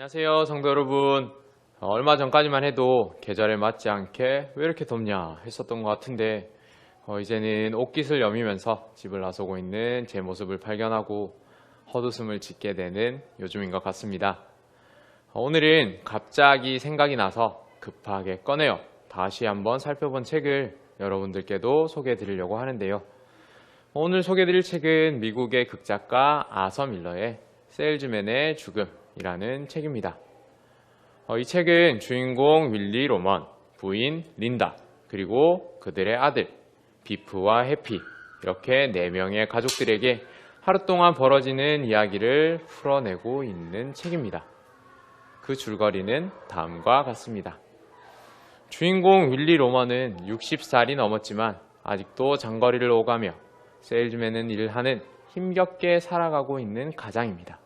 안녕하세요, 성도 여러분. 얼마 전까지만 해도 계절에 맞지 않게 왜 이렇게 덥냐 했었던 것 같은데 이제는 옷깃을 여미면서 집을 나서고 있는 제 모습을 발견하고 헛웃음을 짓게 되는 요즘인 것 같습니다. 오늘은 갑자기 생각이 나서 급하게 꺼내어 다시 한번 살펴본 책을 여러분들께도 소개해 드리려고 하는데요. 오늘 소개해 드릴 책은 미국의 극작가 아서 밀러의 세일즈맨의 죽음이라는 책입니다. 이 책은 주인공 윌리 로먼, 부인 린다, 그리고 그들의 아들 비프와 해피, 이렇게 4명의 가족들에게 하루 동안 벌어지는 이야기를 풀어내고 있는 책입니다. 그 줄거리는 다음과 같습니다. 주인공 윌리 로먼은 60살이 넘었지만 아직도 장거리를 오가며 세일즈맨은 일하는 힘겹게 살아가고 있는 가장입니다.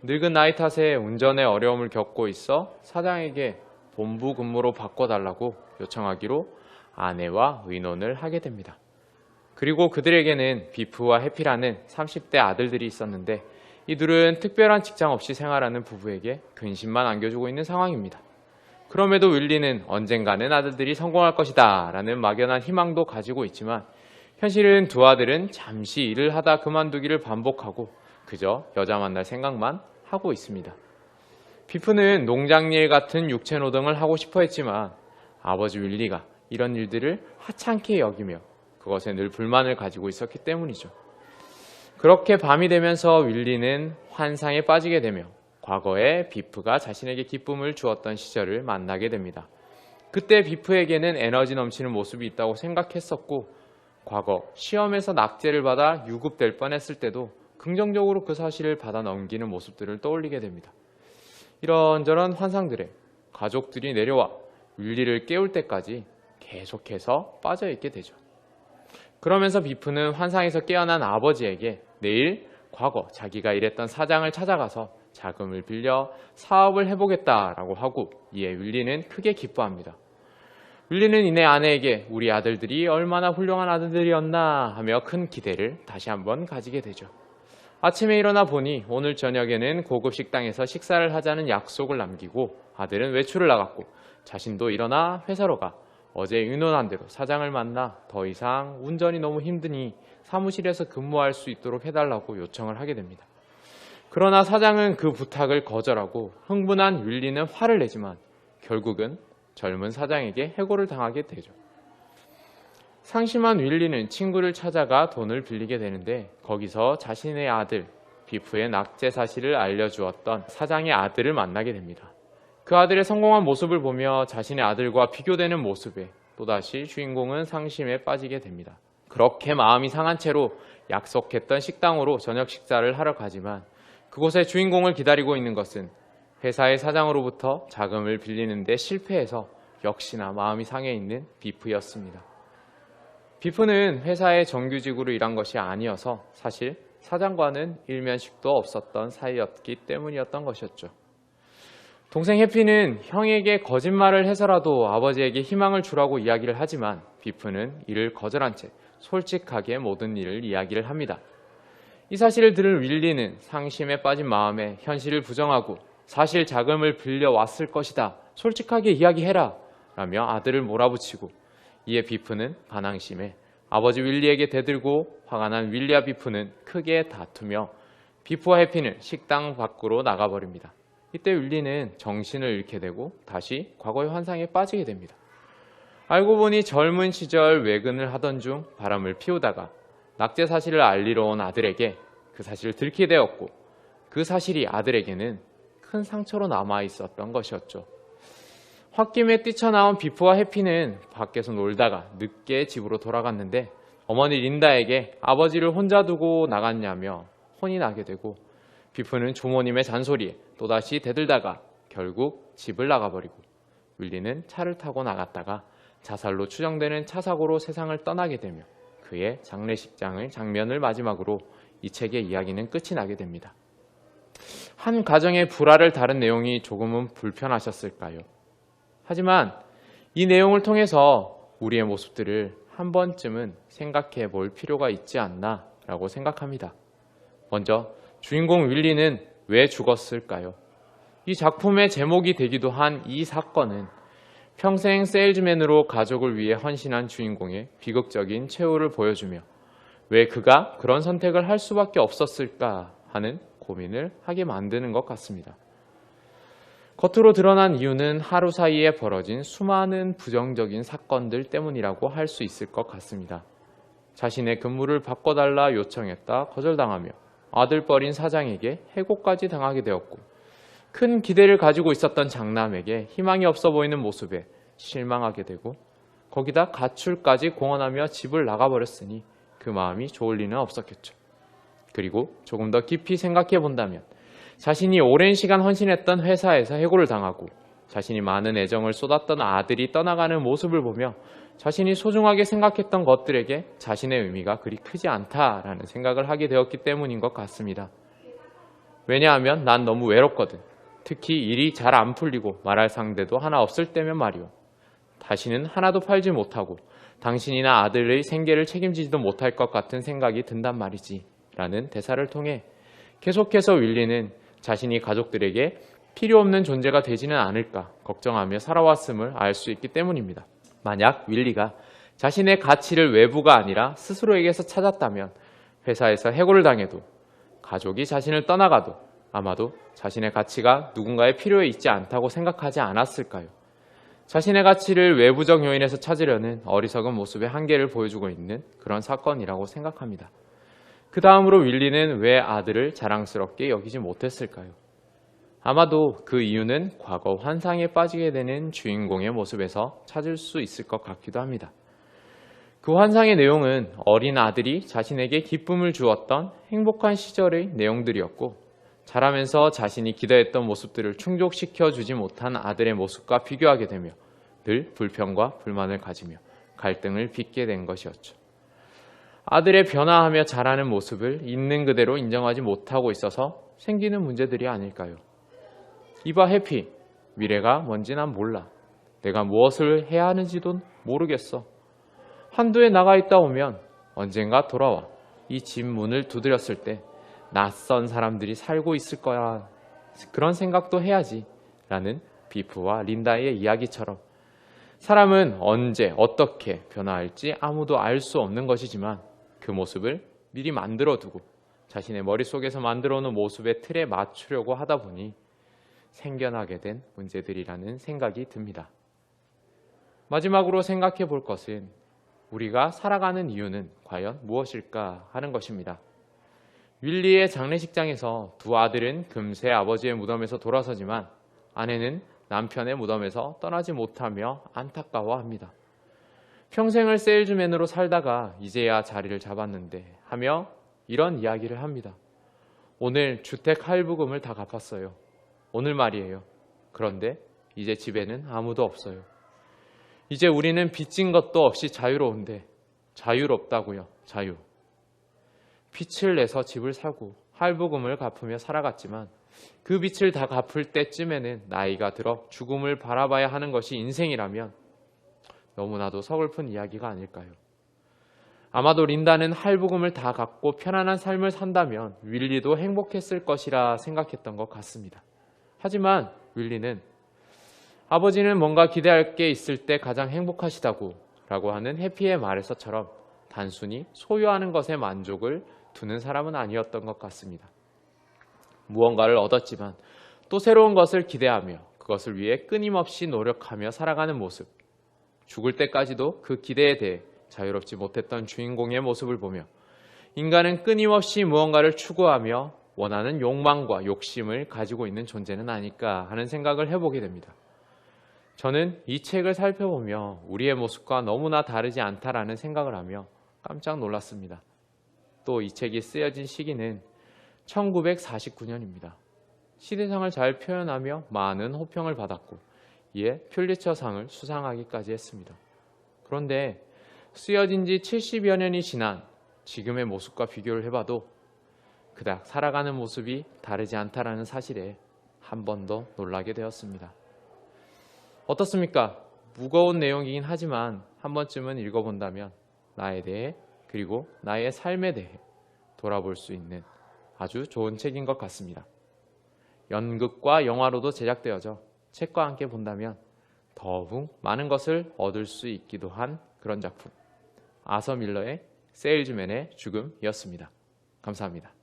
늙은 나이 탓에 운전에 어려움을 겪고 있어 사장에게 본부 근무로 바꿔달라고 요청하기로 아내와 의논을 하게 됩니다. 그리고 그들에게는 비프와 해피라는 30대 아들들이 있었는데 이 둘은 특별한 직장 없이 생활하는 부부에게 근심만 안겨주고 있는 상황입니다. 그럼에도 윌리는 언젠가는 아들들이 성공할 것이다 라는 막연한 희망도 가지고 있지만 현실은 두 아들은 잠시 일을 하다 그만두기를 반복하고 그저 여자 만날 생각만 하고 있습니다. 비프는 농장일 같은 육체노동을 하고 싶어 했지만 아버지 윌리가 이런 일들을 하찮게 여기며 그것에 늘 불만을 가지고 있었기 때문이죠. 그렇게 밤이 되면서 윌리는 환상에 빠지게 되며 과거에 비프가 자신에게 기쁨을 주었던 시절을 만나게 됩니다. 그때 비프에게는 에너지 넘치는 모습이 있다고 생각했었고 과거 시험에서 낙제를 받아 유급될 뻔했을 때도 긍정적으로 그 사실을 받아 넘기는 모습들을 떠올리게 됩니다. 이런저런 환상들에 가족들이 내려와 윌리를 깨울 때까지 계속해서 빠져있게 되죠. 그러면서 비프는 환상에서 깨어난 아버지에게 내일 과거 자기가 일했던 사장을 찾아가서 자금을 빌려 사업을 해보겠다라고 하고 이에 윌리는 크게 기뻐합니다. 윌리는 이내 아내에게 우리 아들들이 얼마나 훌륭한 아들들이었나 하며 큰 기대를 다시 한번 가지게 되죠. 아침에 일어나 보니 오늘 저녁에는 고급 식당에서 식사를 하자는 약속을 남기고 아들은 외출을 나갔고 자신도 일어나 회사로 가 어제 의논한 대로 사장을 만나 더 이상 운전이 너무 힘드니 사무실에서 근무할 수 있도록 해달라고 요청을 하게 됩니다. 그러나 사장은 그 부탁을 거절하고 흥분한 윌리는 화를 내지만 결국은 젊은 사장에게 해고를 당하게 되죠. 상심한 윌리는 친구를 찾아가 돈을 빌리게 되는데 거기서 자신의 아들 비프의 낙제 사실을 알려주었던 사장의 아들을 만나게 됩니다. 그 아들의 성공한 모습을 보며 자신의 아들과 비교되는 모습에 또다시 주인공은 상심에 빠지게 됩니다. 그렇게 마음이 상한 채로 약속했던 식당으로 저녁 식사를 하러 가지만 그곳에 주인공을 기다리고 있는 것은 회사의 사장으로부터 자금을 빌리는 데 실패해서 역시나 마음이 상해 있는 비프였습니다. 비프는 회사의 정규직으로 일한 것이 아니어서 사실 사장과는 일면식도 없었던 사이였기 때문이었던 것이었죠. 동생 해피는 형에게 거짓말을 해서라도 아버지에게 희망을 주라고 이야기를 하지만 비프는 이를 거절한 채 솔직하게 모든 일을 이야기를 합니다. 이 사실을 들은 윌리는 상심에 빠진 마음에 현실을 부정하고 사실 자금을 빌려왔을 것이다. 솔직하게 이야기해라. 라며 아들을 몰아붙이고 이에 비프는 반항심에 아버지 윌리에게 대들고 화가 난 윌리와 비프는 크게 다투며 비프와 해피는 식당 밖으로 나가버립니다. 이때 윌리는 정신을 잃게 되고 다시 과거의 환상에 빠지게 됩니다. 알고 보니 젊은 시절 외근을 하던 중 바람을 피우다가 낙제 사실을 알리러 온 아들에게 그 사실을 들키게 되었고 그 사실이 아들에게는 큰 상처로 남아 있었던 것이었죠. 홧김에 뛰쳐나온 비프와 해피는 밖에서 놀다가 늦게 집으로 돌아갔는데 어머니 린다에게 아버지를 혼자 두고 나갔냐며 혼이 나게 되고 비프는 조모님의 잔소리에 또다시 대들다가 결국 집을 나가버리고 윌리는 차를 타고 나갔다가 자살로 추정되는 차 사고로 세상을 떠나게 되며 그의 장면을 마지막으로 이 책의 이야기는 끝이 나게 됩니다. 한 가정의 불화를 다룬 내용이 조금은 불편하셨을까요? 하지만 이 내용을 통해서 우리의 모습들을 한 번쯤은 생각해 볼 필요가 있지 않나 라고 생각합니다. 먼저 주인공 윌리는 왜 죽었을까요? 이 작품의 제목이 되기도 한 이 사건은 평생 세일즈맨으로 가족을 위해 헌신한 주인공의 비극적인 최후를 보여주며 왜 그가 그런 선택을 할 수밖에 없었을까 하는 고민을 하게 만드는 것 같습니다. 겉으로 드러난 이유는 하루 사이에 벌어진 수많은 부정적인 사건들 때문이라고 할 수 있을 것 같습니다. 자신의 근무를 바꿔달라 요청했다 거절당하며 아들뻘인 사장에게 해고까지 당하게 되었고, 큰 기대를 가지고 있었던 장남에게 희망이 없어 보이는 모습에 실망하게 되고, 거기다 가출까지 공언하며 집을 나가버렸으니 그 마음이 좋을 리는 없었겠죠. 그리고 조금 더 깊이 생각해 본다면 자신이 오랜 시간 헌신했던 회사에서 해고를 당하고 자신이 많은 애정을 쏟았던 아들이 떠나가는 모습을 보며 자신이 소중하게 생각했던 것들에게 자신의 의미가 그리 크지 않다라는 생각을 하게 되었기 때문인 것 같습니다. 왜냐하면 난 너무 외롭거든. 특히 일이 잘 안 풀리고 말할 상대도 하나 없을 때면 말이오. 다시는 하나도 팔지 못하고 당신이나 아들의 생계를 책임지지도 못할 것 같은 생각이 든단 말이지 라는 대사를 통해 계속해서 윌리는 자신이 가족들에게 필요 없는 존재가 되지는 않을까 걱정하며 살아왔음을 알 수 있기 때문입니다. 만약 윌리가 자신의 가치를 외부가 아니라 스스로에게서 찾았다면 회사에서 해고를 당해도 가족이 자신을 떠나가도 아마도 자신의 가치가 누군가의 필요에 있지 않다고 생각하지 않았을까요? 자신의 가치를 외부적 요인에서 찾으려는 어리석은 모습의 한계를 보여주고 있는 그런 사건이라고 생각합니다. 그 다음으로 윌리는 왜 아들을 자랑스럽게 여기지 못했을까요? 아마도 그 이유는 과거 환상에 빠지게 되는 주인공의 모습에서 찾을 수 있을 것 같기도 합니다. 그 환상의 내용은 어린 아들이 자신에게 기쁨을 주었던 행복한 시절의 내용들이었고, 자라면서 자신이 기대했던 모습들을 충족시켜 주지 못한 아들의 모습과 비교하게 되며 늘 불평과 불만을 가지며 갈등을 빚게 된 것이었죠. 아들의 변화하며 자라는 모습을 있는 그대로 인정하지 못하고 있어서 생기는 문제들이 아닐까요? 이봐 해피, 미래가 뭔지 난 몰라. 내가 무엇을 해야 하는지도 모르겠어. 한두에 나가 있다 오면 언젠가 돌아와 이 집 문을 두드렸을 때 낯선 사람들이 살고 있을 거야. 그런 생각도 해야지 라는 비프와 린다의 이야기처럼 사람은 언제 어떻게 변화할지 아무도 알 수 없는 것이지만 그 모습을 미리 만들어두고 자신의 머릿속에서 만들어 놓은 모습의 틀에 맞추려고 하다 보니 생겨나게 된 문제들이라는 생각이 듭니다. 마지막으로 생각해 볼 것은 우리가 살아가는 이유는 과연 무엇일까 하는 것입니다. 윌리의 장례식장에서 두 아들은 금세 아버지의 무덤에서 돌아서지만 아내는 남편의 무덤에서 떠나지 못하며 안타까워합니다. 평생을 세일즈맨으로 살다가 이제야 자리를 잡았는데 하며 이런 이야기를 합니다. 오늘 주택 할부금을 다 갚았어요. 오늘 말이에요. 그런데 이제 집에는 아무도 없어요. 이제 우리는 빚진 것도 없이 자유로운데 자유롭다고요. 자유. 빚을 내서 집을 사고 할부금을 갚으며 살아갔지만 그 빚을 다 갚을 때쯤에는 나이가 들어 죽음을 바라봐야 하는 것이 인생이라면 너무나도 서글픈 이야기가 아닐까요? 아마도 린다는 할부금을 다 갚고 편안한 삶을 산다면 윌리도 행복했을 것이라 생각했던 것 같습니다. 하지만 윌리는 아버지는 뭔가 기대할 게 있을 때 가장 행복하시다고 라고 하는 해피의 말에서처럼 단순히 소유하는 것에 만족을 두는 사람은 아니었던 것 같습니다. 무언가를 얻었지만 또 새로운 것을 기대하며 그것을 위해 끊임없이 노력하며 살아가는 모습, 죽을 때까지도 그 기대에 대해 자유롭지 못했던 주인공의 모습을 보며 인간은 끊임없이 무언가를 추구하며 원하는 욕망과 욕심을 가지고 있는 존재는 아닐까 하는 생각을 해보게 됩니다. 저는 이 책을 살펴보며 우리의 모습과 너무나 다르지 않다라는 생각을 하며 깜짝 놀랐습니다. 또 이 책이 쓰여진 시기는 1949년입니다. 시대상을 잘 표현하며 많은 호평을 받았고 이에 퓰리처상을 수상하기까지 했습니다. 그런데 쓰여진 지 70여 년이 지난 지금의 모습과 비교를 해봐도 그닥 살아가는 모습이 다르지 않다라는 사실에 한 번 더 놀라게 되었습니다. 어떻습니까? 무거운 내용이긴 하지만 한 번쯤은 읽어본다면 나에 대해 그리고 나의 삶에 대해 돌아볼 수 있는 아주 좋은 책인 것 같습니다. 연극과 영화로도 제작되어져 책과 함께 본다면 더욱 많은 것을 얻을 수 있기도 한 그런 작품. 아서 밀러의 세일즈맨의 죽음이었습니다. 감사합니다.